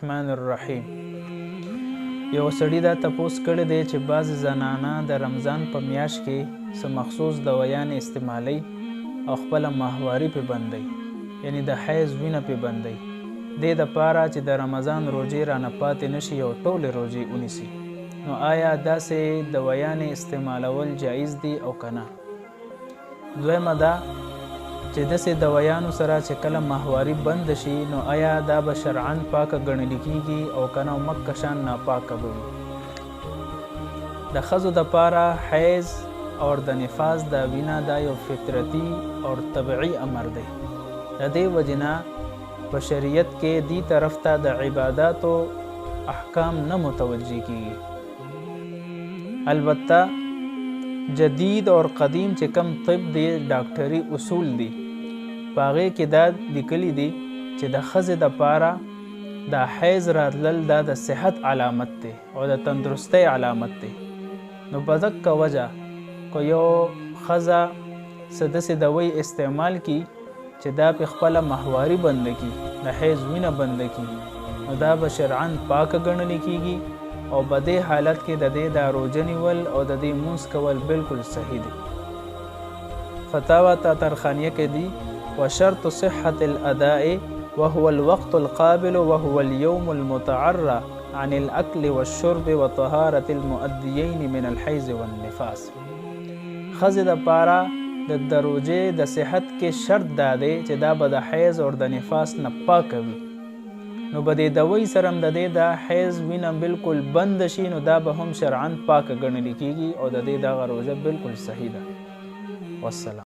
الرحمن الرحیم. یو سړي دا تپوس کړی دی چې بعضې زنانه د رمضان په میاشت کې څه مخصوص دوايانې استعمالوي او خپله ماهواري پې بندوي، یعنی د حیض وینه پې بندوي، دې دپاره چې د رمضان روژې رانه پاتې نشي او ټولې روژې ونیسي. نو آیا داسې دوايانې استعمالول جایز دي او که نه؟ دویمه دا چې داسې دوایانو سره چې کله ماهواري بند شي نو آیا دا به شرعاً پاکه ګڼل کیږي او که نه مکه شان ناپاکه به وي. د ښځو دپاره حیض او د نفاس دا وینه دا یو فطرتي او طبعي امر دی. د دې وجې نه په شریعت کې دې طرف ته د عباداتو احکام نه متوجه کیږي. البته جدید اور قدیم چې کم طب دی ډاکټري اصول دي په هغې کې دا لیکلي دي چې د ښځې دپاره دا حیض راتلل دا د صحت علامت دی او د تندرستۍ علامت دی. نو په دقه وجه که یو ښځه څه داسې دوی استعمال کړي چې دا پې خپله ماهواري بنده کړي، د حیض وینه بنده کړي، نو دا به شرعاً پاکه ګڼلی کیږي او په دې حالت کې د دې دا روژه نیول او د دې مونځ کول بالکل صحیح دی. فتاوا تاطرخانیه کې دي وشرط صحة الأداء وهو الوقت القابل وهو اليوم المتعرى عن الأكل والشرب وطهارة المؤديين من الحيض والنفاس. ښځې دپاره د روژې د صحت کې شرط دا دی چې دا به د حیض او د نفاس نه پاکه وي. نو به دې دوی سره هم د دې د حیض وینه بالکل بند شي نو دا به هم شرعاً پاکه ګڼل کیږي او د دې دغه روژه بالکل صحیح ده. والسلام.